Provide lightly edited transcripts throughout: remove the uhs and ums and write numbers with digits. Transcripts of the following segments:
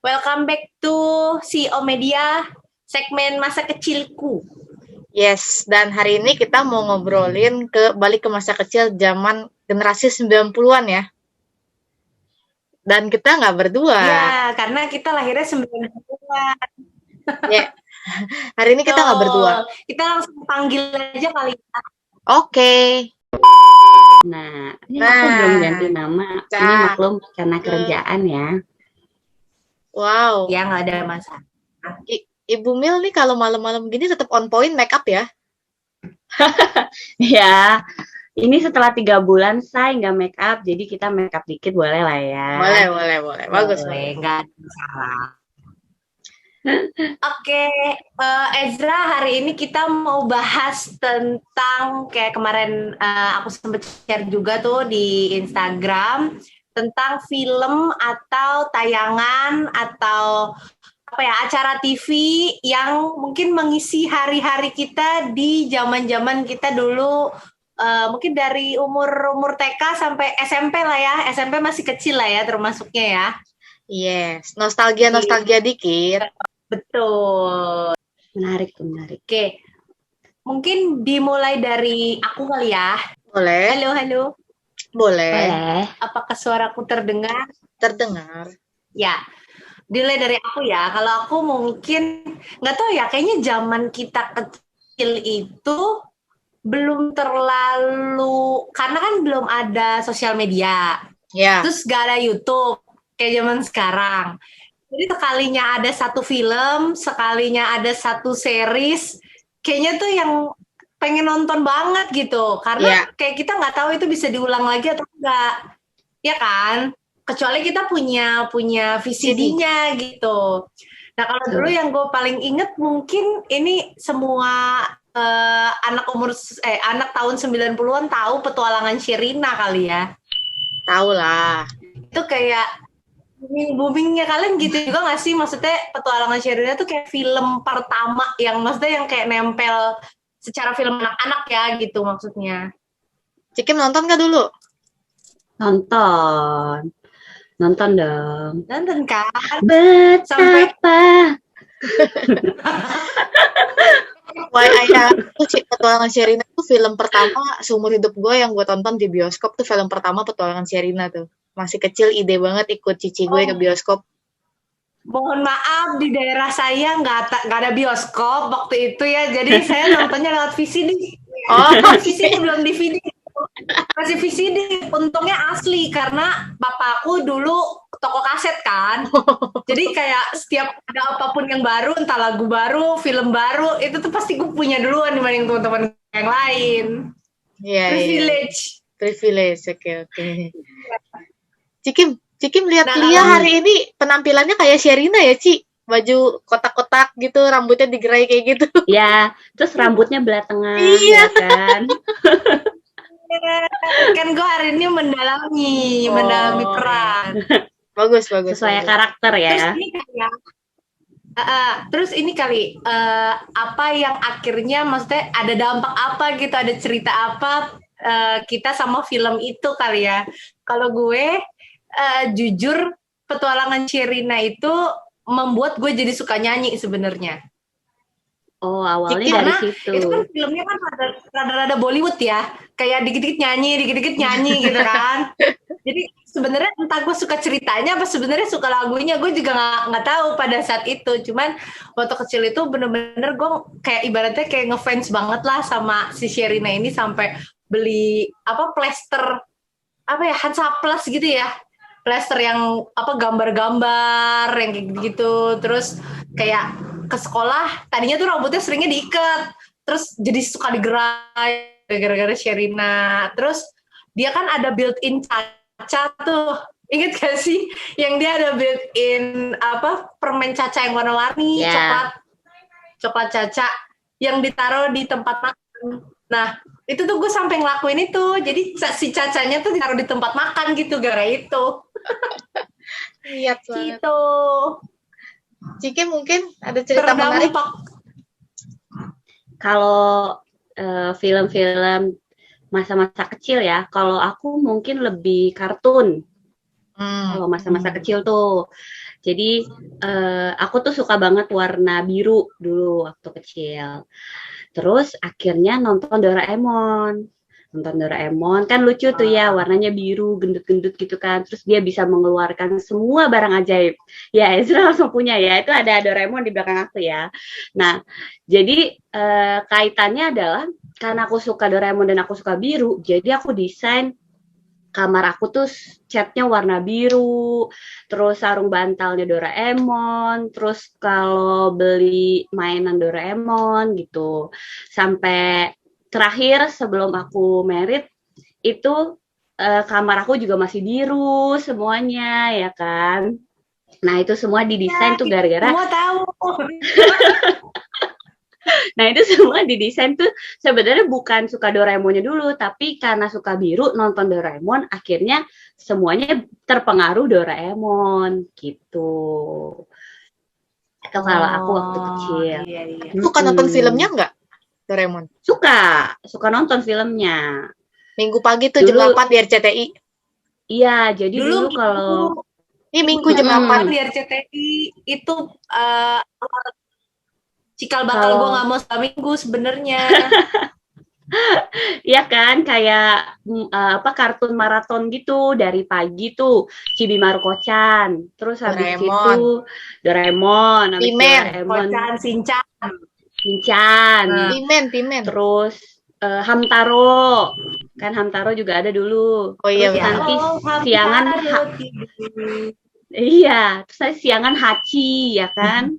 Welcome back to CEO Media, segmen masa kecilku. Yes, dan hari ini kita mau ngobrolin balik ke masa kecil zaman generasi 90-an ya. Dan kita nggak berdua. Ya, karena kita lahirnya 90-an. Ya, hari ini kita nggak berdua. Kita langsung panggil aja kali ya. Oke. Nah, ini aku belum ganti nama. Ini maklum karena kerjaan ya. Wow. Ya, nggak ada masalah. Ibu Mil nih kalau malam-malam gini tetap on point make up ya? Ya, ini setelah 3 bulan saya nggak make up, jadi kita make up dikit boleh lah ya. Boleh. Bagus. Boleh, nggak ada masalah. Oke, Ezra, hari ini kita mau bahas tentang kayak kemarin aku sempat share juga tuh di Instagram tentang film atau tayangan atau apa ya, acara TV yang mungkin mengisi hari-hari kita di zaman-zaman kita dulu, mungkin dari umur TK sampai SMP lah ya. SMP masih kecil lah ya termasuknya ya. Yes, nostalgia dikit. Betul. Menarik. Oke. Mungkin dimulai dari aku kali ya. Boleh. Halo. Boleh. Apakah suaraku terdengar? Terdengar. Ya. Dimulai dari aku ya. Kalau aku mungkin nggak tahu ya. Kayaknya zaman kita kecil itu belum terlalu, karena kan belum ada sosial media. Ya. Terus nggak ada YouTube kayak zaman sekarang. Jadi sekalinya ada satu film, sekalinya ada satu series, kayaknya tuh yang pengen nonton banget gitu. Karena kayak kita nggak tahu itu bisa diulang lagi atau enggak. Ya kan? Kecuali kita punya VCD-nya gitu. Nah kalau dulu yang gue paling inget mungkin ini semua anak tahun 90-an tahu Petualangan Sherina kali ya. Tahu lah. Itu kayak boomingnya kalian gitu juga nggak sih? Maksudnya Petualangan Sherina tuh kayak film pertama yang maksudnya yang kayak nempel secara film anak-anak ya gitu maksudnya. Cikim nonton nggak dulu? Nonton dong. Nonton kan? Betapa. Why Petualangan Sherina tuh film pertama seumur hidup gue yang gue tonton di bioskop tuh film pertama Petualangan Sherina tuh. Masih kecil ide banget ikut cici gue ke bioskop. Mohon maaf di daerah saya nggak ada bioskop waktu itu ya, jadi saya nontonnya lewat VCD. VCD belum DVD. Masih VCD, untungnya asli karena bapakku dulu toko kaset kan. Jadi kayak setiap ada apapun yang baru, entah lagu baru, film baru, itu tuh pasti gue punya duluan dibanding teman-teman yang lain. Privilege, oke. Cikim lihat Lia hari ini penampilannya kayak Sherina ya, Ci? Baju kotak-kotak gitu, rambutnya digerai kayak gitu. Ya, terus rambutnya belah tengah, ya kan? Kan gue hari ini mendalami peran. Bagus. Sesuai karakter ya. Terus ini kali apa yang akhirnya maksudnya ada dampak apa gitu, ada cerita apa kita sama film itu kali ya. Kalau gue jujur Petualangan Sherina itu membuat gue jadi suka nyanyi sebenarnya. Oh, awalnya dari situ. Itu kan filmnya kan rada-rada Bollywood ya, kayak dikit-dikit nyanyi gitu kan. Jadi sebenarnya entah gue suka ceritanya apa sebenarnya suka lagunya, gue juga nggak tahu pada saat itu. Cuman waktu kecil itu bener-bener gue kayak ibaratnya kayak ngefans banget lah sama si Sherina ini sampai beli plester Hansaplast gitu ya. Plaster yang gambar-gambar yang kayak gitu, terus kayak ke sekolah tadinya tuh rambutnya seringnya diikat, terus jadi suka digerai gara-gara Sherina. Terus dia kan ada built-in caca tuh, inget gak sih yang dia ada built-in permen caca yang warna-warni, coklat caca yang ditaruh di tempat makan. Nah itu tuh gue sampai ngelakuin itu, jadi si cacanya tuh ditaruh di tempat makan gitu gara itu. Lihat banget. Gitu. Ciki mungkin ada cerita menarik. Kalau film-film masa-masa kecil ya, kalau aku mungkin lebih kartun. Kalau masa-masa kecil tuh. Jadi aku tuh suka banget warna biru dulu waktu kecil. Terus akhirnya nonton Doraemon. Nonton Doraemon kan lucu tuh ya, warnanya biru, gendut-gendut gitu kan. Terus dia bisa mengeluarkan semua barang ajaib. Ya, Ezra langsung punya ya. Itu ada Doraemon di belakang aku ya. Nah, jadi kaitannya adalah karena aku suka Doraemon dan aku suka biru, jadi aku desain kamar aku tuh catnya warna biru, terus sarung bantalnya Doraemon, terus kalau beli mainan Doraemon gitu. Sampai terakhir sebelum aku married itu kamar aku juga masih biru semuanya ya kan. Nah itu semua didesain tuh gara-gara. Semua tahu. Nah itu semua didesain tuh sebenarnya bukan suka Doraemonnya dulu, tapi karena suka biru nonton Doraemon, akhirnya semuanya terpengaruh Doraemon gitu. Itu kalau aku waktu kecil. Iya. Suka nonton filmnya nggak, Doraemon? Suka nonton filmnya. Minggu pagi tuh jam 8 di RCTI. Iya, jadi dulu kalau ini Minggu jam 8 di RCTI itu cikal bakal gue nggak mau seminggu sebenarnya. Iya kan, kayak kartun maraton gitu dari pagi tuh Chibi Maruko-chan, terus habis itu Doraemon, habis Doraemon, Shinchan, Pimen, terus Hamtaro, kan Hamtaro juga ada dulu. Oh iya, terus nanti siangan terus nanti siangan Hachi ya kan.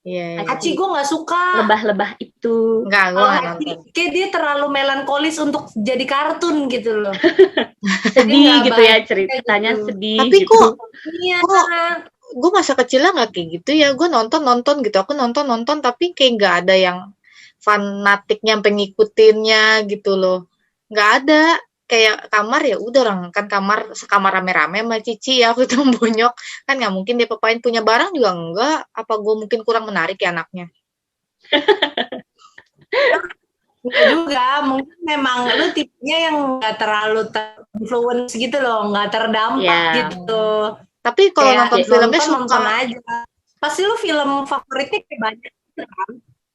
Iya. Hachi gue nggak suka. Lebah-lebah itu. Enggak, gue nggak nonton. Kayak dia terlalu melankolis untuk jadi kartun gitu loh. Sedih gitu ya ceritanya gitu. Sedih. Tapi gitu. Gue masa kecilnya nggak kayak gitu ya. Gue nonton gitu. Aku nonton tapi kayak nggak ada yang fanatiknya pengikutinnya gitu loh. Nggak ada. Kayak kamar ya udah orang kan sekamar rame-rame sama Cici ya, aku tuh bonyok kan nggak mungkin dia papain punya barang juga enggak, apa gue mungkin kurang menarik ya anaknya. Juga mungkin memang lu tipenya yang nggak terlalu influence gitu loh, nggak terdampak gitu. Tapi kalau nonton filmnya nonton aja. Pasti lu film favoritnya kayak banyak kan?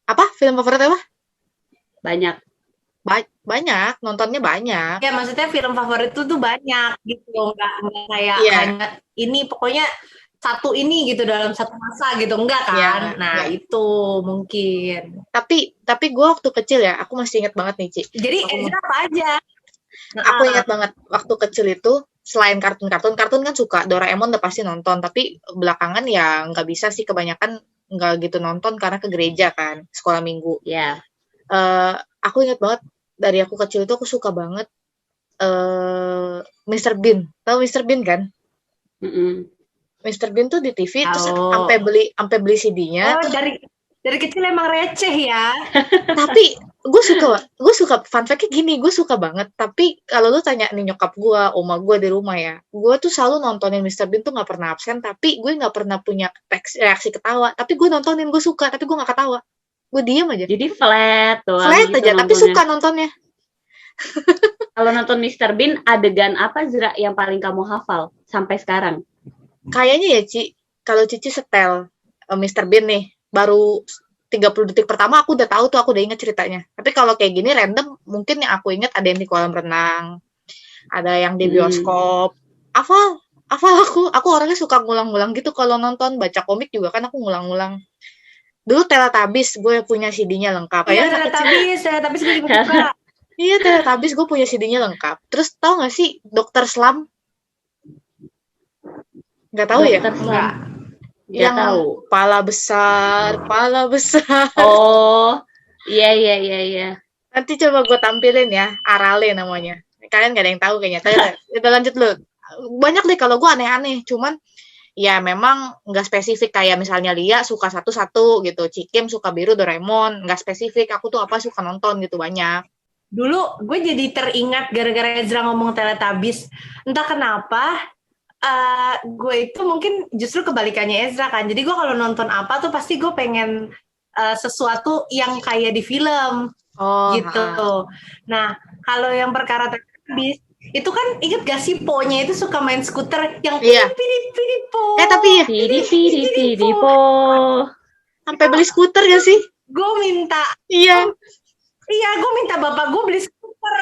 Apa film favorit apa? Banyak, nontonnya banyak. Ya maksudnya film favorit tuh banyak gitu, nggak kayak hanya ini pokoknya satu ini gitu dalam satu masa gitu, enggak kan? Nah itu mungkin. Tapi gue waktu kecil ya, aku masih ingat banget nih Ci. Jadi Ezra apa aja? Aku ingat banget waktu kecil itu selain kartun kan suka Doraemon udah pasti nonton, tapi belakangan ya nggak bisa sih, kebanyakan nggak gitu nonton karena ke gereja kan, sekolah minggu. Iya. Aku ingat banget dari aku kecil itu aku suka banget Mr. Bean. Tahu Mr. Bean kan? Mr. Bean tuh di TV terus sampai beli CD-nya. Oh, dari kecil emang receh ya. Tapi gue suka fun fact-nya gini, gue suka banget. Tapi kalau lu tanya nih nyokap gue, oma gue di rumah ya, gue tuh selalu nontonin Mr. Bean tuh nggak pernah absen. Tapi gue nggak pernah punya reaksi ketawa. Tapi gue nontonin, gue suka, tapi gue nggak ketawa. Gue diem aja. Jadi flat gitu aja, nontonnya. Tapi suka nontonnya. Kalau nonton Mr. Bean, adegan apa Zra yang paling kamu hafal sampai sekarang? Kayaknya ya Ci, kalau Cici setel Mr. Bean nih, baru 30 detik pertama aku udah tahu tuh, aku udah inget ceritanya. Tapi kalau kayak gini random, mungkin yang aku inget ada yang di kolam renang, ada yang di bioskop. Hafal aku orangnya suka ngulang-ngulang gitu kalau nonton, baca komik juga kan aku ngulang-ngulang. Dulu Teletubbies gue punya CD-nya lengkap. Iya, Teletubbies gue juga suka. Iya, Teletubbies gue punya CD-nya lengkap. Terus tau gak sih Dr. Slump? Gak tahu ya? Enggak. Yang tahu. Pala besar. Oh, iya. Nanti coba gue tampilin ya, Arale namanya. Kalian gak ada yang tahu kayaknya. Kita lanjut lu. Banyak deh kalau gue aneh-aneh, cuman ya memang nggak spesifik, kayak misalnya Lia suka satu-satu gitu, Cikim suka biru, Doraemon, nggak spesifik, aku tuh apa suka nonton gitu, banyak. Dulu gue jadi teringat gara-gara Ezra ngomong Teletubbies, entah kenapa gue itu mungkin justru kebalikannya Ezra kan, jadi gue kalau nonton apa tuh pasti gue pengen sesuatu yang kayak di film gitu. Nah kalau yang perkara Teletubbies Itu kan inget gak sih Po-nya itu suka main skuter yang Iya. pirip Po. Tapi ya Pidi po. sampai beli skuter gak sih? Gue minta Iya. gue minta bapak gue beli skuter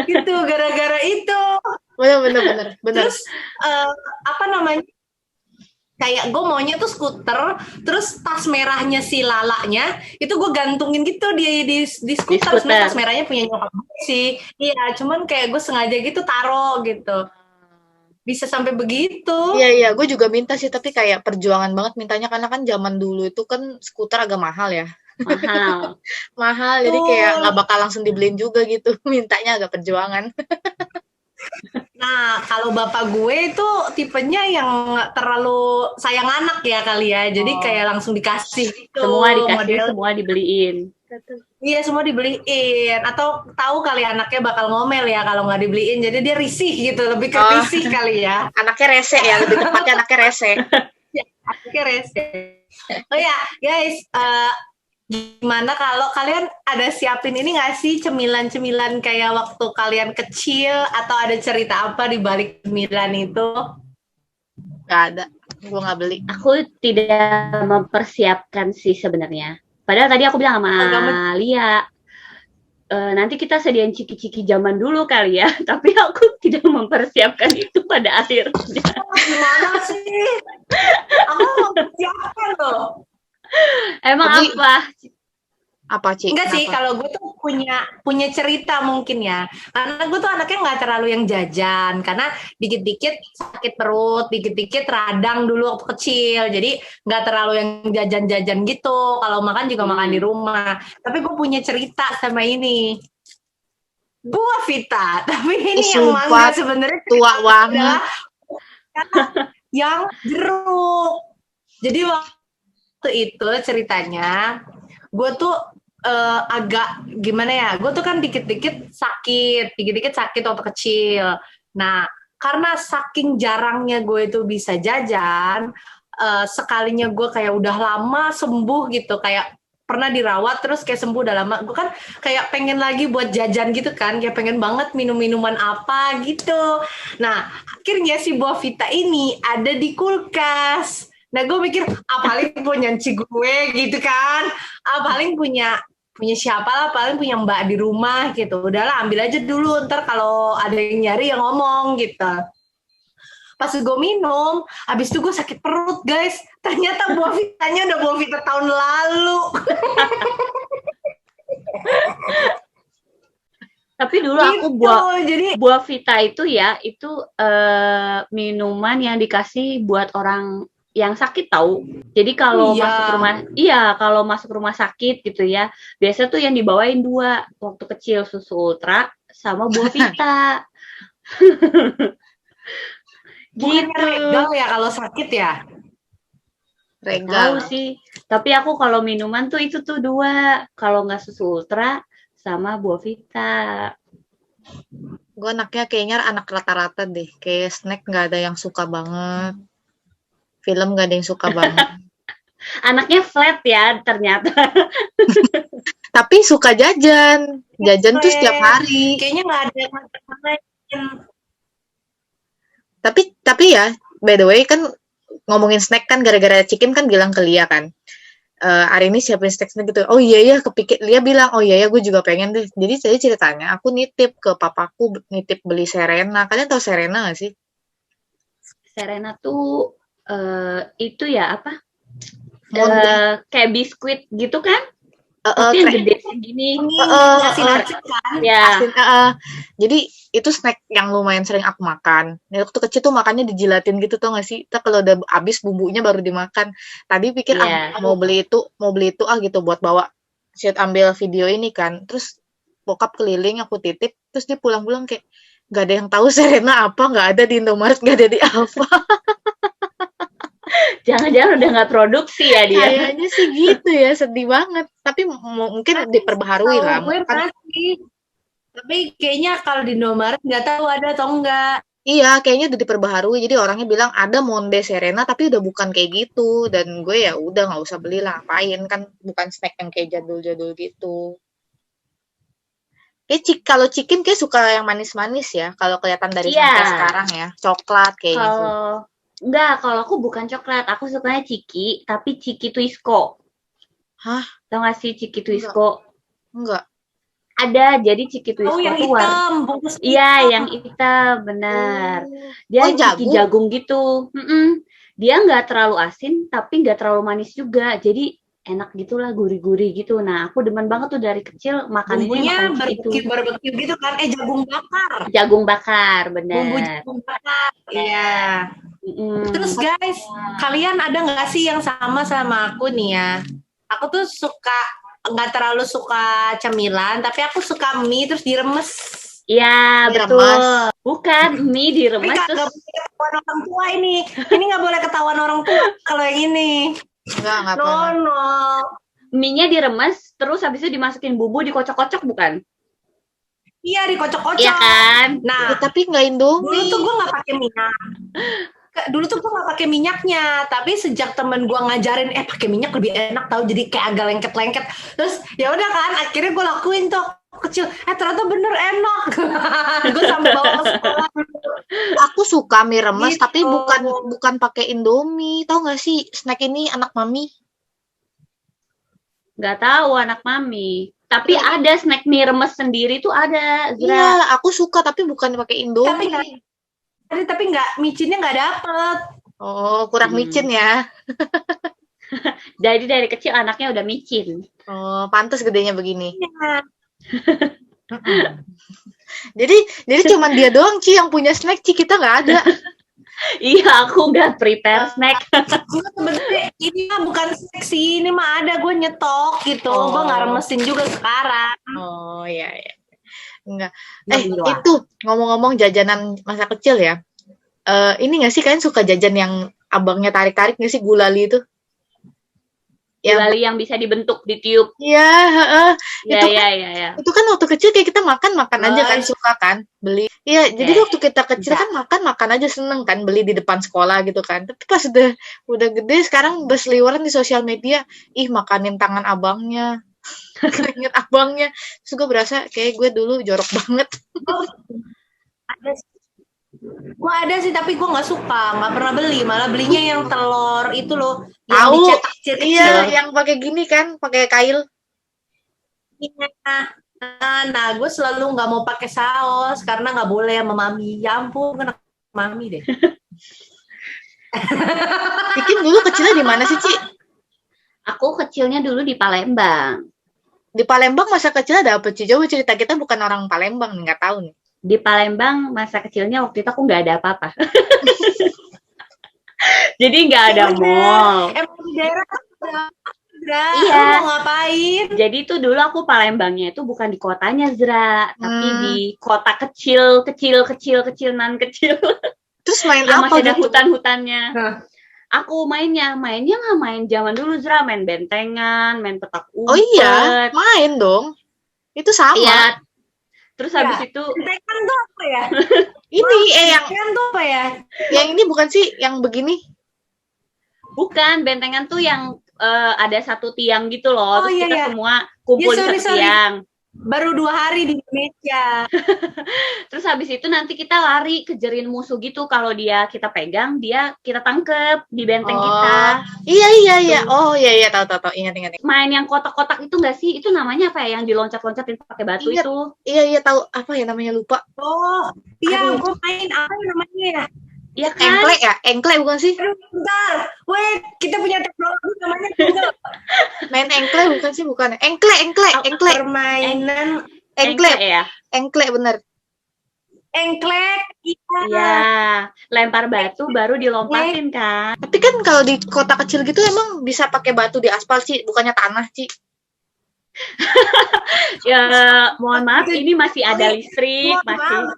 gitu gara-gara itu. Bener. Terus apa namanya? Kayak gue maunya tuh skuter, terus tas merahnya si Lalanya itu gue gantungin gitu di skuter. Sebenarnya tas merahnya punya nyokap gue sih. Iya, cuman kayak gue sengaja gitu taro gitu. Bisa sampai begitu. Iya, gue juga minta sih, tapi kayak perjuangan banget mintanya karena kan zaman dulu itu kan skuter agak mahal ya. Mahal. Jadi kayak nggak bakal langsung dibeliin juga gitu. Mintanya agak perjuangan. Nah, kalau bapak gue itu tipenya yang terlalu sayang anak ya kali ya. Jadi kayak langsung dikasih gitu. Semua dikasih, model. semua dibeliin. Iya, semua dibeliin. Atau tahu kali anaknya bakal ngomel ya kalau nggak dibeliin. Jadi dia risih gitu, lebih ke risih kali ya. Anaknya rese ya, lebih tepatnya anaknya rese. Ya, anaknya rese. Oh ya, guys, gimana kalau kalian ada siapin ini nggak sih cemilan-cemilan kayak waktu kalian kecil, atau ada cerita apa di balik cemilan itu? Nggak ada, gue nggak beli. Aku tidak mempersiapkan sih sebenarnya. Padahal tadi aku bilang sama Lia, nanti kita sediain ciki-ciki zaman dulu kali ya. Tapi aku tidak mempersiapkan itu pada akhirnya. Gimana sih? Aku mempersiapkan loh. Emang Jadi, apa? Cik? Enggak sih, kalau gue tuh punya cerita mungkin ya. Karena gue tuh anaknya nggak terlalu yang jajan. Karena dikit-dikit sakit perut, dikit-dikit radang dulu waktu kecil. Jadi nggak terlalu yang jajan-jajan gitu. Kalau makan juga makan di rumah. Tapi gue punya cerita sama ini. Buah Vita. Tapi ini yang mangga sebenarnya tua banget. Yang jeruk. Jadi waktu itu ceritanya, gue tuh agak gimana ya, gue tuh kan dikit-dikit sakit waktu kecil. Nah, karena saking jarangnya gue itu bisa jajan, sekalinya gue kayak udah lama sembuh gitu, kayak pernah dirawat terus kayak sembuh udah lama, gue kan kayak pengen lagi buat jajan gitu kan, kayak pengen banget minum-minuman apa gitu. Nah, akhirnya si Buah Vita ini ada di kulkas. Nah, gue mikir, paling punya Ci gue gitu kan, paling punya siapa lah, paling punya mbak di rumah gitu. Udahlah, ambil aja dulu, ntar kalau ada yang nyari yang ngomong gitu. Pas gue minum, habis itu gue sakit perut guys. Ternyata Buah Vitanya udah Buah Vita tahun lalu. Tapi dulu aku buah Vita itu ya, itu minuman yang dikasih buat orang yang sakit tahu. Jadi kalau masuk rumah sakit gitu ya, biasa tuh yang dibawain 2 waktu kecil, susu ultra sama buah Vita. Bukannya regal ya kalau sakit ya? Regal. Tahu sih. Tapi aku kalau minuman tuh itu tuh 2, kalau nggak susu ultra sama buah Vita. Gue anaknya kayaknya anak rata-rata deh. Kayak snack nggak ada yang suka banget. Film gak ada yang suka banget. Anaknya flat ya ternyata. Tapi suka jajan. Jajan tuh setiap hari. Kayaknya gak ada yang lain. Tapi ya, by the way kan ngomongin snack kan gara-gara Cikim kan bilang ke Lia kan. Hari ini siapin snack gitu. Oh iya ya, kepikir Lia bilang, oh iya ya gue juga pengen deh. Jadi tadi ceritanya aku nitip ke papaku, nitip beli Serena. Kalian tahu Serena gak sih? Serena tuh itu ya apa? Kayak biskuit gitu kan? Tapi yang gede segini. Asin-asin kan? Ya. Jadi itu snack yang lumayan sering aku makan. Waktu kecil tuh makannya dijilatin gitu, tau gak sih? Kalau udah habis bumbunya baru dimakan. Tadi pikir mau beli itu gitu buat bawa. Shoot ambil video ini kan. Terus bokap keliling, aku titip. Terus dia pulang-pulang kayak gak ada yang tahu Serena apa, gak ada di Indomaret, gak ada di Alfa. Jangan-jangan udah nggak produksi ya dia. Kayaknya sih gitu ya, sedih banget. Tapi mungkin diperbaharui lah. Tapi kayaknya kalau di Indomaret nggak tahu ada atau enggak. Iya, kayaknya udah diperbaharui. Jadi orangnya bilang ada Monde Serena, tapi udah bukan kayak gitu. Dan gue ya udah nggak usah beli lah, ngapain kan bukan snack yang kayak jadul-jadul gitu. Kalau Cikin kayak suka yang manis-manis ya. Kalau kelihatan dari Iya. sampai sekarang ya, coklat kayaknya sih. Kalau aku bukan coklat, aku sukanya Ciki, tapi Ciki Twisco. Hah? Tau gak sih Ciki Twisco? Enggak. Ada, jadi Ciki Twisco Oh, yang tuh hitam, bungkus Iya, hitam. yang hitam, benar. Oh. Dia Oh, Ciki jagung. jagung gitu. Dia nggak terlalu asin, tapi nggak terlalu manis juga. Jadi enak gitulah, gurih-gurih gitu. Nah, aku demen banget tuh dari kecil makannya Bumbunya makan Ciki itu. barbecue gitu kan? Jagung bakar. Jagung bakar, Bumbu benar. jagung bakar. Iya. Mm-mm. Terus guys, kalian ada nggak sih yang sama aku nih ya? Aku tuh nggak terlalu suka cemilan, tapi aku suka mie terus diremes. Iya, betul. Diremas. Bukan mie Tapi diremes nggak terus boleh ketahuan orang tua ini. Ini nggak boleh ketahuan orang tua kalau yang ini. Enggak No, pernah. no. mie-nya diremes terus habis itu dimasukin bumbu dikocok-kocok bukan? Iya, dikocok-kocok. Iya kan? Nah, Ya, tapi enggak dulu Indomie. tuh gue nggak pakai minyak. Dulu tuh gue nggak pakai minyaknya, tapi sejak temen gue ngajarin, pakai minyak lebih enak tau, jadi kayak agak lengket-lengket. Terus ya udah kan, akhirnya gue lakuin tuh kecil. Ternyata bener enak. Gue sampai bawa ke sekolah. Aku suka mie remes, Gitu. tapi bukan pakai Indomie. Tahu nggak sih snack ini anak mami? Nggak tahu anak mami. Tapi ada snack mie remes sendiri tuh ada. Zra. Iya, aku suka tapi bukan pakai Indomie. Tapi nggak, micinnya nggak dapet. Oh, kurang micin ya. Jadi dari kecil anaknya udah micin. Oh, pantas gedenya begini. Iya. Jadi cuman dia doang Ci yang punya snack, Ci kita nggak ada. Iya, aku nggak prepare snack. Gue sebenarnya ini mah bukan snack sih, ini mah ada gue nyetok gitu. Oh. Gue nggak remesin juga sekarang. Oh iya ya. Enggak. Gila. Itu ngomong-ngomong jajanan masa kecil ya. Ini nggak sih kalian suka jajan yang abangnya tarik-tarik nggak sih, gulali itu? Gulali yang bisa dibentuk, ditiup. Iya, Iya, Itu iya. itu kan waktu kecil kayak kita makan aja kan, suka kan beli. Iya, jadi waktu kita kecil kan makan aja seneng kan, beli di depan sekolah gitu kan. Tapi pas udah gede sekarang berseliweran di sosial media, makanin tangan abangnya. Keringet abangnya. Terus gue berasa kayak gue dulu jorok banget. Gue ada sih, tapi gue nggak suka, nggak pernah beli, malah belinya yang telur itu loh, yang Tahu? dicetak kecil-kecil. Iya, yang pakai gini kan, pakai kail. Nah, gue selalu nggak mau pakai saus karena nggak boleh sama mami. Ya ampun, kena mami deh. Bikin dulu kecilnya di mana sih, Ci? Aku kecilnya dulu di Palembang. Di Palembang masa kecilnya ada apa, Ci? Coba cerita, kita bukan orang Palembang nih, nggak tahu nih. Di Palembang masa kecilnya waktu itu aku nggak ada apa-apa. Jadi nggak ada mall. Emang di daerah Iya. Mau ngapain? Jadi itu dulu aku Palembangnya itu bukan di kotanya, Zra, tapi di kota kecil nan kecil. Terus main yang apa masih ada gitu? hutan-hutannya. Aku mainnya mah main zaman dulu, Zra, main bentengan, main petak umpet. Oh iya, main dong. Itu sama. Iya. Terus habis itu Bentengan tuh apa ya? Ini yang Bentengan tuh apa ya? yang ini bukan sih, yang begini. bukan bentengan tuh yang ada satu tiang gitu loh, terus kita semua kumpul di satu sorry. tiang. Baru 2 hari di Indonesia. Terus habis itu nanti kita lari kejerin musuh gitu, kalau kita pegang, kita tangkep di benteng kita. Iya. Oh iya, tahu. Ingat. Main yang kotak-kotak itu nggak sih? Itu namanya apa ya? Yang diloncat-loncatin pakai batu Ingat. itu. Iya, tahu. Apa ya namanya, lupa. Oh, iya, gue main apa namanya ya? Iya kan? Engkle bukan sih? Aduh, bentar. Wait, kita punya teknologi namanya Google. Main engkle bukan sih, bukan. Engkle. Permainan Engkle. ya. Engkle bener. engklek. Iya. Iya, lempar batu baru dilompatin kan. Tapi kan kalau di kota kecil gitu emang bisa pakai batu di aspal, Ci, bukannya tanah, Ci. Ya, mohon maaf, ini masih ada listrik, masih.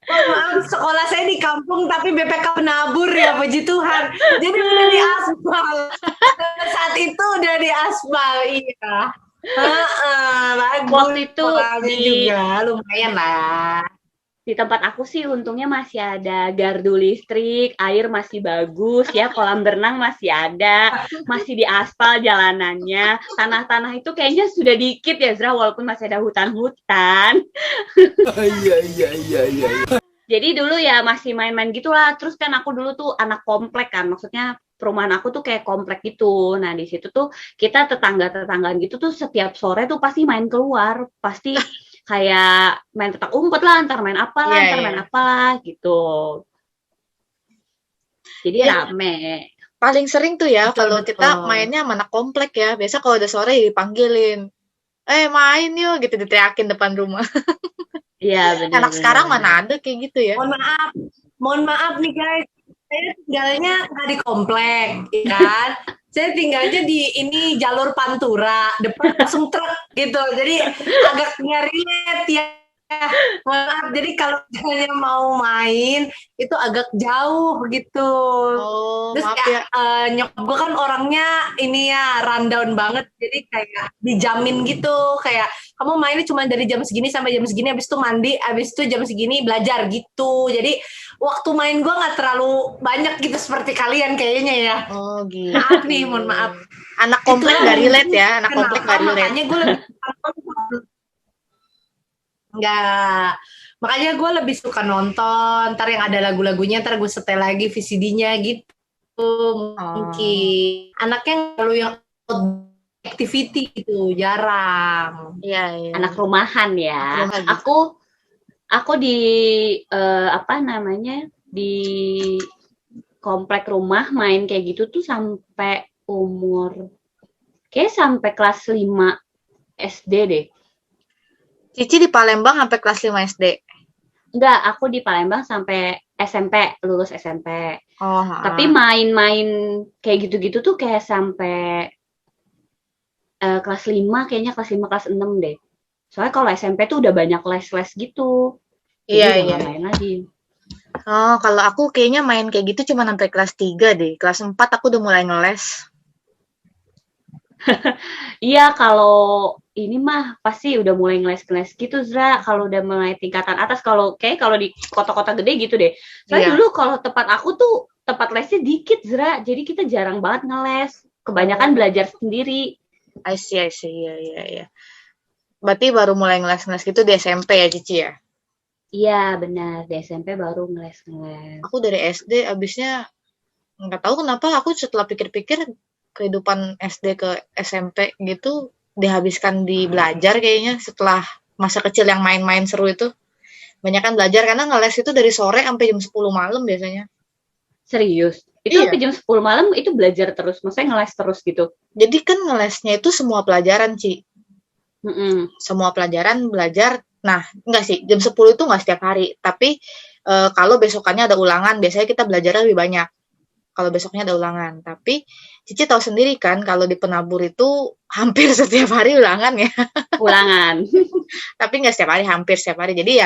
Maaf, sekolah saya di kampung tapi BPK penabur ya, puji Tuhan. Jadi udah di aspal. Saat itu udah di aspal, iya. Bagus. Waktu itu Juga lumayan lah. Di tempat aku sih untungnya masih ada gardu listrik, air masih bagus ya, kolam berenang masih ada, masih di aspal jalanannya. Tanah-tanah itu kayaknya sudah dikit ya, Zra, walaupun masih ada hutan-hutan. Iya. Jadi dulu ya masih main-main gitulah. Terus kan aku dulu tuh anak komplek kan, maksudnya perumahan aku tuh kayak komplek gitu. Nah, di situ tuh kita tetangga-tetanggaan gitu tuh setiap sore tuh pasti main keluar, pasti kayak main petak umpet lah, ntar main apalah, Iya, ntar iya. main apalah gitu. Jadi Iya, rame. paling sering tuh ya Betul, kalau betul. kita mainnya sama anak komplek ya. Biasa kalau udah sore dipanggilin. Main yuk gitu diteriakin depan rumah. Iya, benar. Anak sekarang mana ada kayak gitu ya. Mohon maaf nih guys, saya tinggalnya nggak di komplek, ya kan? Saya tinggalnya di ini jalur Pantura, depan langsung truk gitu. Jadi agak relate ya. Mohon maaf, jadi kalau misalnya mau main itu agak jauh gitu. Oh, Terus maaf ya, ya. nyokap gue kan orangnya ini ya rundown banget, jadi kayak dijamin gitu, kayak kamu mainnya cuma dari jam segini sampai jam segini, habis itu mandi, habis itu jam segini belajar gitu. Jadi waktu main gue nggak terlalu banyak gitu seperti kalian kayaknya ya. Oh, gitu. Maaf nih, mohon maaf. Anak komplek Itulah nggak relate mungkin ya, anak komplek kenapa nggak relate. makanya gue lebih nggak, makanya gue lebih suka nonton. Ntar yang ada lagu-lagunya, ntar gue setel lagi VCD-nya gitu. Mungkin anaknya kalau yang activity gitu jarang. Iya, iya. Anak rumahan ya. Rumah gitu. Aku di apa namanya? Di komplek rumah main kayak gitu tuh sampai umur kayak sampai kelas 5 SD deh. Cici di Palembang sampai kelas 5 SD. Enggak, aku di Palembang sampai SMP, lulus SMP. Oh, Tapi main-main kayak gitu-gitu tuh kayak sampai kelas 5, kayaknya kelas 5, kelas 6 deh. Soalnya kalau SMP tuh udah banyak les-les gitu. Jadi iya, udah iya. nggak main lagi. Oh, kalau aku kayaknya main kayak gitu cuma sampai kelas 3 deh. Kelas 4 aku udah mulai ngeles. Iya, kalau ini mah pasti udah mulai ngeles-ngeles gitu, Zra. Kalau udah mulai tingkatan atas, kalau di kota-kota gede gitu deh. Soalnya Iya. dulu kalau tempat aku tuh tempat lesnya dikit, Zra. Jadi kita jarang banget ngeles. Kebanyakan belajar sendiri. I see. Iya. Berarti baru mulai ngeles-ngeles gitu di SMP ya, Cici ya? Iya, benar. Di SMP baru ngeles-ngeles. Aku dari SD abisnya nggak tahu kenapa aku setelah pikir-pikir kehidupan SD ke SMP gitu dihabiskan di belajar kayaknya setelah masa kecil yang main-main seru itu. Banyakan belajar karena ngeles itu dari sore sampai jam 10 malam biasanya. Serius? Itu Iya. sampai jam 10 malam itu belajar terus? Maksudnya ngeles terus gitu? Jadi kan ngelesnya itu semua pelajaran, Ci. Mm-mm. Semua pelajaran belajar. Nah, enggak sih, jam 10 itu enggak setiap hari. Tapi kalau besokannya ada ulangan, biasanya kita belajar lebih banyak. Kalau besoknya ada ulangan. Tapi Cici tahu sendiri kan kalau di penabur itu hampir setiap hari ulangan ya. Ulangan. Tapi nggak setiap hari, hampir setiap hari. Jadi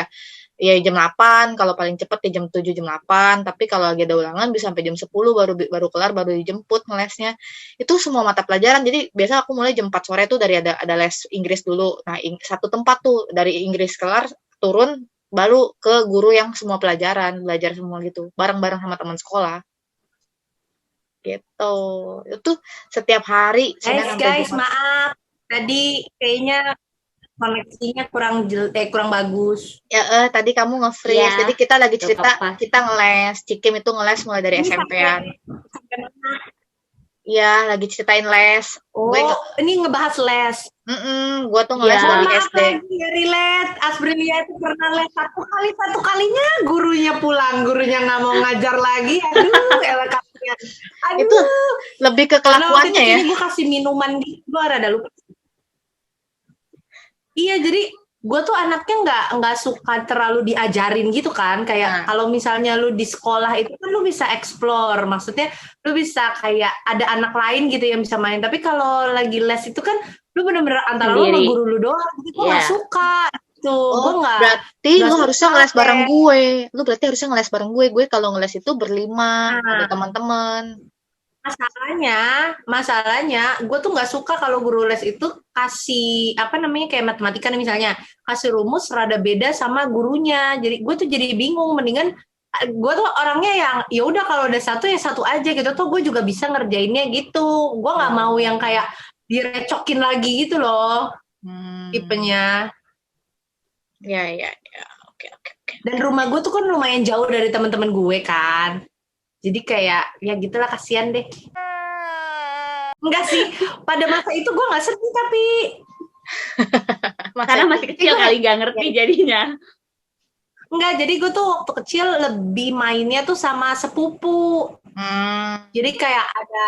ya jam 8, kalau paling cepet ya jam 7, jam 8. Tapi kalau lagi ada ulangan bisa sampai jam 10 baru kelar, baru dijemput ngelesnya. Itu semua mata pelajaran. Jadi biasa aku mulai jam 4 sore tuh dari ada les Inggris dulu. Nah, satu tempat tuh dari Inggris kelar turun baru ke guru yang semua pelajaran, belajar semua gitu. Bareng-bareng sama teman sekolah. Gitu. Itu setiap hari Senin sampai Guys, Jumat. maaf. Tadi kayaknya koneksinya kurang bagus. Ya, tadi kamu nge-freeze. Ya, Jadi kita lagi gak cerita, apa-apa. kita ngeles. Cikim itu ngeles mulai dari Ini SMP-an. sampai mana? Iya, lagi ceritain les. Oh, ini ngebahas les. Gue tuh ngeles Iya. dari Maaf SD. lagi ya relate. Asbrilia itu pernah les satu kalinya gurunya pulang, gurunya nggak mau ngajar lagi. Aduh, elah kalian. Aduh. Itu lebih ke Karena waktu kelakuannya itu ya. kayaknya gue kasih minuman gitu, gue rada lupa. Iya, jadi gue tuh anaknya nggak suka terlalu diajarin gitu kan, kayak kalau misalnya lu di sekolah itu kan lu bisa explore, maksudnya lu bisa kayak ada anak lain gitu yang bisa main, tapi kalau lagi les itu kan lu bener-bener antara lu sama Sendiri. guru lu doang, gitu. Gue nggak Iya. suka gitu, gue Oh, nggak. berarti nggak lu suka harusnya ngeles kayak- bareng gue. Lu berarti harusnya ngeles bareng gue. Gue kalau ngeles itu berlima, Nah. ada teman-teman. masalahnya, gue tuh nggak suka kalau guru les itu kasih apa namanya kayak matematika nih misalnya, kasih rumus rada beda sama gurunya. Jadi gue tuh jadi bingung. Mendingan gue tuh orangnya yang ya udah kalau ada satu ya satu aja gitu. Tuh gue juga bisa ngerjainnya gitu. Gue nggak mau yang kayak direcokin lagi gitu loh tipenya. Ya, ya, ya. Oke, oke, oke. Dan rumah gue tuh kan lumayan jauh dari teman-teman gue kan. Jadi kayak ya gitulah kasihan deh. Enggak sih, pada masa itu gue nggak sedih tapi Karena masih kecil kali nggak ngerti jadinya. enggak, jadi gue tuh waktu kecil lebih mainnya tuh sama sepupu. Jadi kayak ada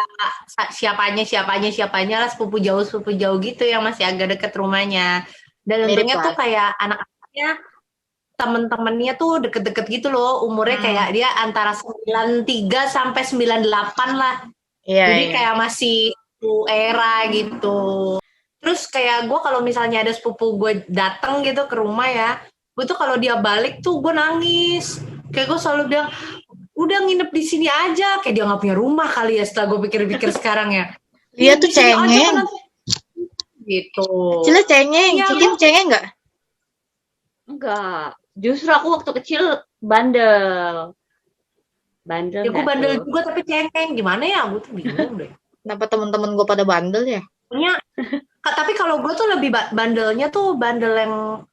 siapanya lah sepupu jauh gitu yang masih agak deket rumahnya. Dan Mirip untungnya lah. tuh kayak anak-anaknya temen-temennya tuh deket-deket gitu loh. Umurnya kayak dia antara 93 sampai 98 lah. Iya, Jadi iya. kayak masih era gitu. Terus kayak gue kalau misalnya ada sepupu gue datang gitu ke rumah ya, gue tuh kalau dia balik tuh gue nangis. Kayak gue selalu bilang, udah nginep di sini aja. Kayak dia nggak punya rumah kali ya setelah gue pikir-pikir sekarang ya. Dia tuh Di sini aja cengeng. kan nanti. Gitu. Cila cengeng, Iya, Cikin cengeng nggak? Enggak. Justru aku waktu kecil bandel. Bandel Ya gue nggak bandel tuh? juga tapi cengeng. Gimana ya? Gue tuh bingung deh. Kenapa temen-temen gue pada bandel ya? Pokoknya, tapi kalau gue tuh lebih bandelnya tuh bandel yang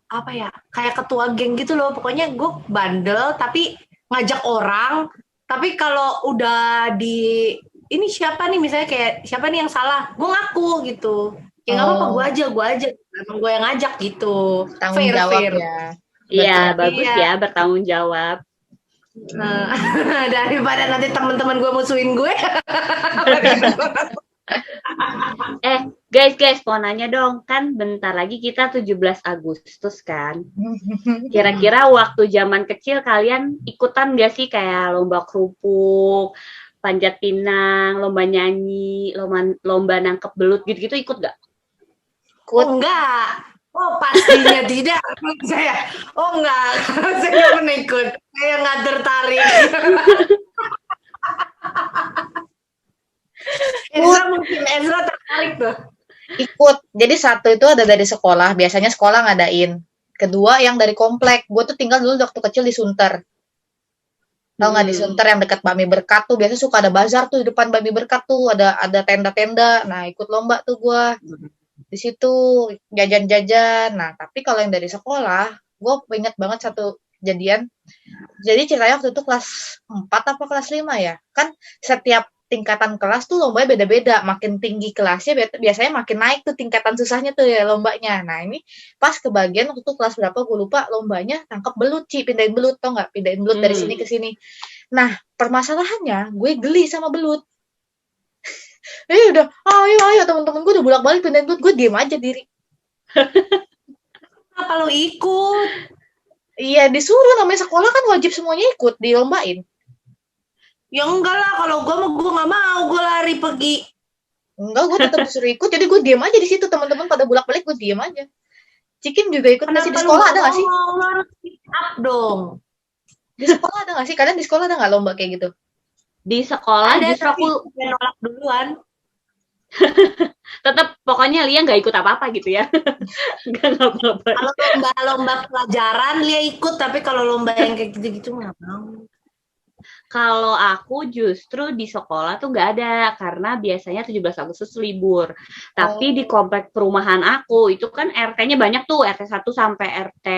apa ya, kayak ketua geng gitu loh. Pokoknya gue bandel tapi ngajak orang, tapi kalau udah di ini siapa nih misalnya kayak siapa nih yang salah, gue ngaku gitu. Ya nggak apa-apa, gue aja emang gue yang ngajak gitu. Tanggung jawab Fair. ya. Iya, Betul. bagus Iya. ya bertanggung jawab. Daripada nanti teman-teman gue musuhin gue. Guys, mau nanya dong. Kan bentar lagi kita 17 Agustus kan. Kira-kira waktu zaman kecil kalian ikutan gak sih kayak lomba kerupuk, panjat pinang, lomba nyanyi, lomba nangkep belut gitu-gitu ikut gak? Oh enggak. Oh pastinya tidak. Saya, oh enggak. Saya nggak pernah ikut. Saya nggak tertarik. Ezra tertarik tuh. Ikut. Jadi satu itu ada dari sekolah, biasanya sekolah ngadain. Kedua yang dari komplek. Gue tuh tinggal dulu waktu kecil di Sunter. Tau nggak di Sunter yang dekat Bami Berkat tuh biasanya suka ada bazar tuh di depan Bami Berkat tuh ada tenda-tenda. Nah ikut lomba tuh gue di situ jajan-jajan. Nah tapi kalau yang dari sekolah, gue inget banget satu kejadian. Jadi ceritanya waktu itu kelas 4 apa kelas 5 ya. Kan setiap tingkatan kelas tuh lombanya beda-beda. Makin tinggi kelasnya biasanya makin naik tuh tingkatan susahnya tuh ya lombanya. Nah ini pas kebagian waktu itu kelas berapa gue lupa lombanya tangkap belut Ci. Pindahin belut tau nggak? Pindahin belut dari sini ke sini. Nah permasalahannya gue geli sama belut. Udah ayo teman-teman gue udah bolak-balik pindahin belut. Gue diem aja diri. Kenapa lo ikut? Iya disuruh namanya sekolah kan wajib semuanya ikut dilombain. Ya enggak lah, kalau gue nggak mau, gue lari pergi. Enggak, gue tetap disuruh ikut, jadi gue diem aja di situ teman-teman pada bolak-balik gue diem aja. Cikin juga ikut nggak sih di sekolah ada nggak sih? Lo harus speak up dong. Di sekolah ada nggak sih? Kalian di sekolah ada nggak lomba kayak gitu? Di sekolah Ada, justru aku nolak duluan. tetap pokoknya Lia nggak ikut apa-apa gitu ya. Nggak apa-apa. Kalau lomba pelajaran Lia ikut, tapi kalau lomba yang kayak gitu-gitu nggak mau. Kalau aku justru di sekolah tuh nggak ada, karena biasanya 17 Agustus libur. Tapi di komplek perumahan aku, itu kan RT-nya banyak tuh, RT 1 sampai RT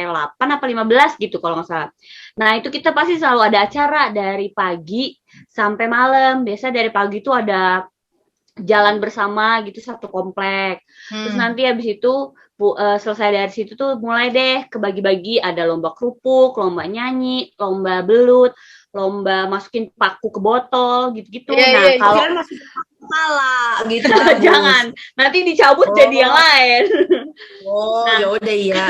8 apa 15 gitu kalau nggak salah. Nah itu kita pasti selalu ada acara dari pagi sampai malam. Biasa dari pagi tuh ada jalan bersama gitu satu komplek. Terus nanti habis itu selesai dari situ tuh mulai deh kebagi-bagi, ada lomba kerupuk, lomba nyanyi, lomba belut, lomba masukin paku ke botol gitu-gitu. Nah, kalau masih salah gitu. jangan, nanti dicabut jadi yang lain. Nah, ya udah iya.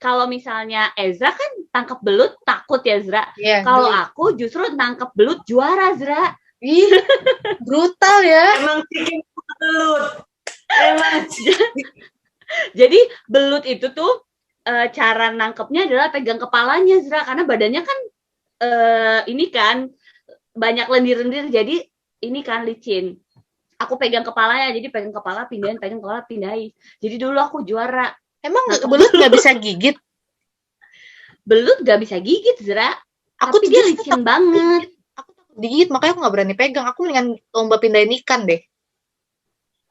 Kalau misalnya Ezra kan tangkap belut takut ya, Zra. Yeah, kalau aku justru tangkap belut juara, Zra. Ih, brutal ya. Emang bikin belut. Emang. Jadi belut itu tuh cara nangkepnya adalah pegang kepalanya, Zra, karena badannya kan ini kan banyak lendir-lendir, jadi ini kan licin. Aku pegang kepalanya, jadi pegang kepala pindahin, pegang kepala pindahin. Jadi dulu aku juara. Emang Nah, belut nggak bisa gigit? Belut gak bisa gigit, Zra. Aku Tapi tuh dia justru licin banget. aku takut digigit, makanya aku nggak berani pegang. Aku mendingan lomba pindahin ikan deh.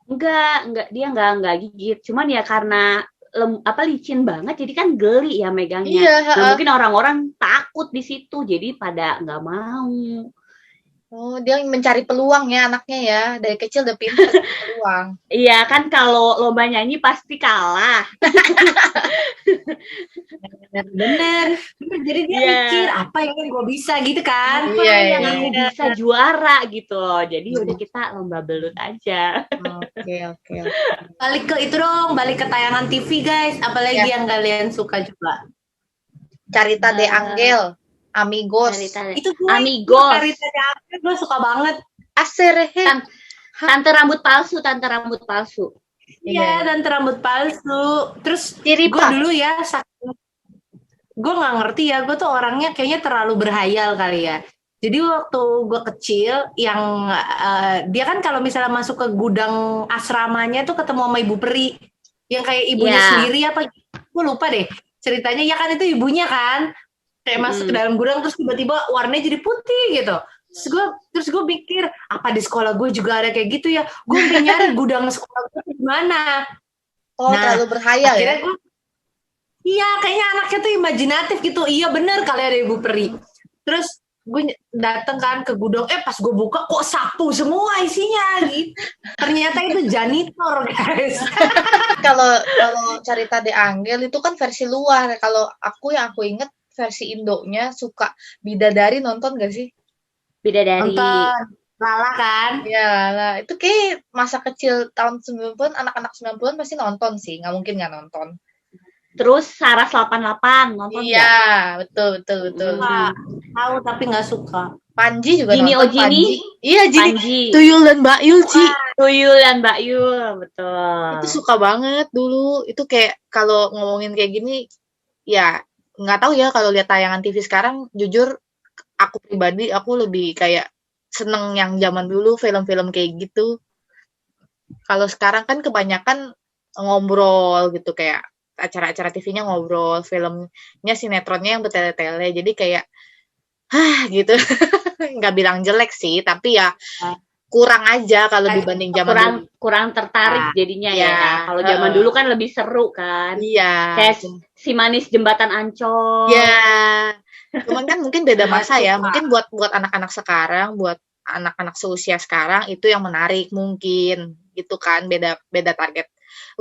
Enggak, dia enggak gigit. Cuman ya karena licin banget, jadi kan geli ya megangnya. Iya, Nah, heeh. mungkin orang-orang takut di situ, jadi pada nggak mau. Oh, dia mencari peluang ya anaknya ya. Dari kecil udah pintar cari peluang. Iya kan kalau lomba nyanyi pasti kalah. Bener. Jadi dia Iya. mikir apa yang gue bisa gitu kan. Apa Iya, yang iya. aku bisa juara gitu loh. Jadi udah kita lomba belut aja. Oke. Balik ke itu dong, balik ke tayangan TV guys. Apalagi Ya. yang kalian suka juga. Carita de Angel, Amigos. Itu gue Amigos. Carita de Angel gue suka banget. Aserehe. Tante rambut palsu. Iya, dan rambut palsu. Terus Ciri gue pas. dulu ya, gue nggak ngerti ya, gue tuh orangnya kayaknya terlalu berhayal kali ya. Jadi waktu gue kecil, yang dia kan kalau misalnya masuk ke gudang asramanya tuh ketemu sama ibu peri, yang kayak ibunya Iya. sendiri apa? Gue lupa deh ceritanya. Ya kan itu ibunya kan, kayak masuk ke dalam gudang terus tiba-tiba warnanya jadi putih gitu. Terus gue mikir apa di sekolah gue juga ada kayak gitu ya. Gue nyari gudang sekolah gue di mana. Oh, terlalu berhayal ya. Akhirnya gue, iya kayaknya anaknya tuh imajinatif gitu. Iya bener kali ada ibu peri. Terus gue dateng kan ke gudang, pas gue buka kok sapu semua isinya gitu. Ternyata itu janitor guys. Kalau Carita de Angel itu kan versi luar. Kalau yang aku inget versi Indonya suka Bidadari, nonton gak sih? Bidadari. Nonton Lala kan? Iya, Lala. Itu kayak masa kecil tahun 90-an, anak-anak 90-an pasti nonton sih. Nggak mungkin nggak nonton. Terus Saras 88 nonton nggak? Iya, betul. Tahu tapi nggak suka. Panji juga Gini nonton. Ojini. Panji. Iya, Jini. Panji. Tuyul dan Mbak Yul, Ci. Tuyul dan Mbak Yul, betul. Itu suka banget dulu. Itu kayak kalau ngomongin kayak gini, ya nggak tahu ya kalau lihat tayangan TV sekarang, jujur aku pribadi aku lebih kayak seneng yang zaman dulu film-film kayak gitu. Kalau sekarang kan kebanyakan ngobrol gitu, kayak acara-acara TV-nya ngobrol, filmnya sinetronnya yang bertele-tele. Jadi kayak gitu. Nggak bilang jelek sih, tapi ya kurang aja kalau dibanding zaman dulu. kurang tertarik jadinya Iya. ya. Kalau zaman dulu kan lebih seru kan. Iya. Kayak si manis jembatan Ancol. Iya. Cuman kan mungkin beda masa ya. Mungkin buat anak-anak sekarang, buat anak-anak seusia sekarang itu yang menarik mungkin gitu kan. Beda target.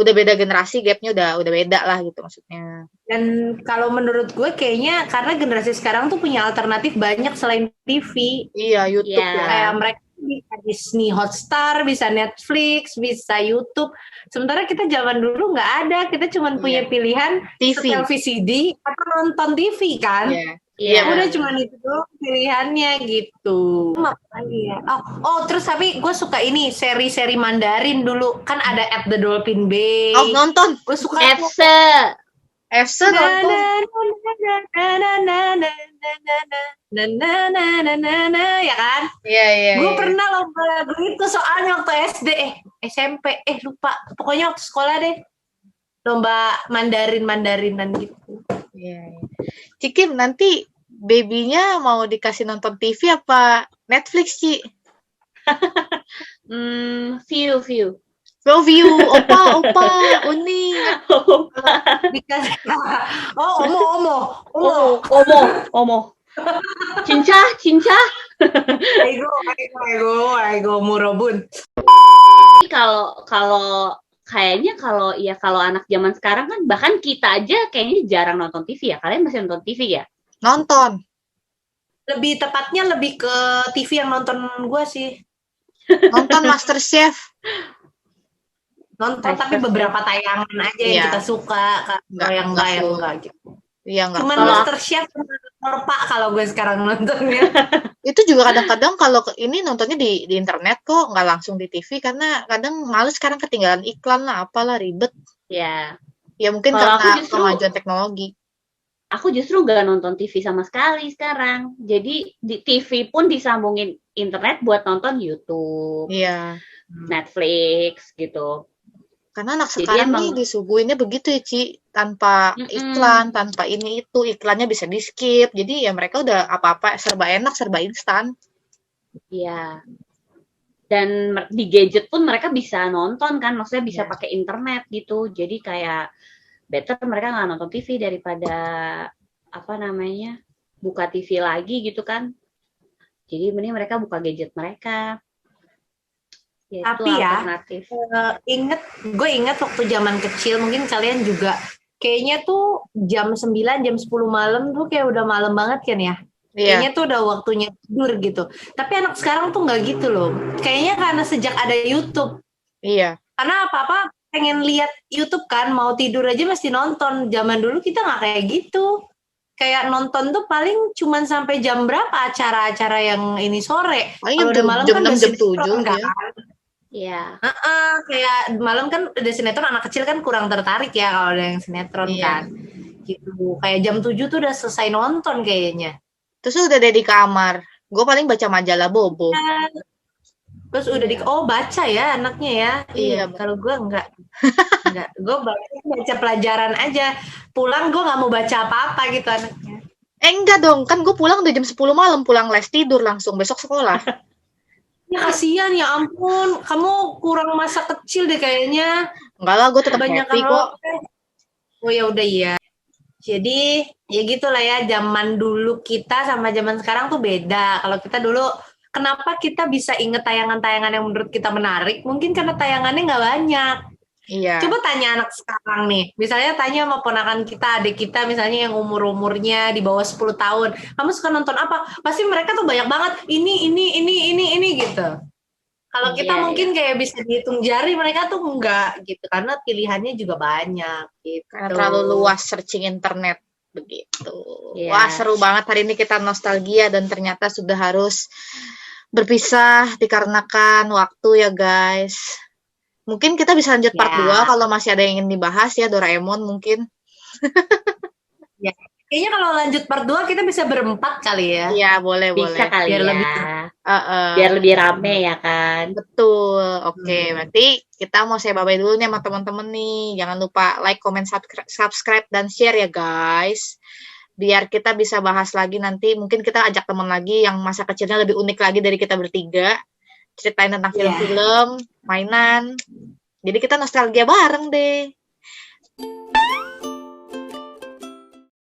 Udah beda generasi, gapnya udah beda lah gitu maksudnya. Dan kalau menurut gue kayaknya karena generasi sekarang tuh punya alternatif banyak selain TV. Iya, YouTube Iya. ya. Kayak mereka bisa Disney Hotstar, bisa Netflix, bisa YouTube. Sementara kita zaman dulu nggak ada, kita cuma punya pilihan TV. setel VCD atau nonton TV kan. Iya. Iya. Udah cuma itu doang pilihannya gitu. Makanya ya. Oh terus tapi gue suka ini seri-seri Mandarin dulu kan ada At the Dolphin Bay. Oh, nonton. Gue suka Efse nonton. ya kan? Iya. Gue pernah lomba lagu itu soalnya waktu SD, SMP, lupa. Pokoknya waktu sekolah deh. Lomba Mandarinan gitu. Iya. Cikim, nanti babynya mau dikasih nonton TV apa Netflix, Ci? View. Love you, opa, Uni. Dikasih. Omo. Cinca. Aigo murobun. Kalau kayaknya kalau anak zaman sekarang kan bahkan kita aja kayaknya jarang nonton TV ya. Kalian masih nonton TV ya? Nonton. Lebih tepatnya lebih ke TV yang nonton gue sih. Nonton MasterChef. Nonton tapi beberapa tayangan aja yang kita suka. Kalau yang enggak gitu. Iya, enggak. Cuman MasterChef Pak kalau gue sekarang nontonnya. Itu juga kadang-kadang kalau ini nontonnya di internet kok, nggak langsung di TV karena kadang males sekarang ketinggalan iklan lah, apalah ribet. Ya. Ya mungkin Kalau karena aku justru kemajuan teknologi. aku justru nggak nonton TV sama sekali sekarang. Jadi di TV pun disambungin internet buat nonton YouTube, Iya. Netflix gitu. Karena anak Jadi sekarang emang nih disuguhinnya begitu ya, Ci. Tanpa iklan, tanpa ini itu, iklannya bisa di-skip. Jadi ya mereka udah apa-apa serba enak, serba instan. ya, dan di gadget pun mereka bisa nonton kan, maksudnya bisa Iya. pakai internet gitu. Jadi kayak better mereka nggak nonton TV daripada apa namanya buka TV lagi gitu kan. Jadi mending mereka buka gadget mereka. Ya itu Tapi ya, alternatif. gue inget waktu zaman kecil, mungkin kalian juga kayaknya tuh jam 9, jam 10 malam tuh kayak udah malam banget kan ya. Iya. Kayaknya tuh udah waktunya tidur gitu. Tapi anak sekarang tuh nggak gitu loh. Kayaknya karena sejak ada YouTube. Iya. Karena apa-apa pengen lihat YouTube kan, mau tidur aja mesti nonton. Zaman dulu kita nggak kayak gitu. Kayak nonton tuh paling cuman sampai jam berapa acara-acara yang ini sore. Paling Kalau udah malam jam kan 6, udah jam sinetron 7 kan. ya. Iya. Kayak malam kan udah sinetron, anak kecil kan kurang tertarik ya kalau ada yang sinetron Iya. kan. Gitu. Kayak jam 7 tuh udah selesai nonton kayaknya. Terus udah deh di kamar. Gue paling baca majalah Bobo. Terus udah baca ya anaknya ya. Iya. Kalau gue enggak. Gue baca pelajaran aja. Pulang gue nggak mau baca apa-apa gitu anaknya. Enggak dong, kan gue pulang udah jam 10 malam, pulang les tidur langsung besok sekolah. Ya kasihan ya ampun. Kamu kurang masa kecil deh kayaknya. Enggak lah, gue tetap Kebanyakan happy kok. Oh ya udah ya. Jadi ya gitulah ya, zaman dulu kita sama zaman sekarang tuh beda. Kalau kita dulu, kenapa kita bisa inget tayangan-tayangan yang menurut kita menarik? Mungkin karena tayangannya nggak banyak. Iya. Coba tanya anak sekarang nih, misalnya tanya sama ponakan kita, adik kita misalnya yang umur-umurnya di bawah 10 tahun. Kamu suka nonton apa? Pasti mereka tuh banyak banget, ini gitu. Kalau kita Iya, mungkin kayak bisa dihitung jari, mereka tuh enggak gitu. Karena pilihannya juga banyak gitu. Karena terlalu luas searching internet begitu. Iya. Wah, seru banget hari ini kita nostalgia dan ternyata sudah harus berpisah dikarenakan waktu ya, guys. Mungkin kita bisa lanjut part Ya. 2 kalau masih ada yang ingin dibahas ya, Doraemon mungkin. Ya. Kayaknya kalau lanjut part 2 kita bisa berempat kali ya. Iya, boleh. Bisa kali Biar ya. lebih Biar lebih rame ya kan. Betul. Oke, berarti kita mau say bye-bye dulu nih sama teman-teman nih. Jangan lupa like, comment, subscribe, dan share ya, guys. Biar kita bisa bahas lagi nanti. Mungkin kita ajak teman lagi yang masa kecilnya lebih unik lagi dari kita bertiga. Ceritain tentang film-film, mainan. Jadi kita nostalgia bareng deh.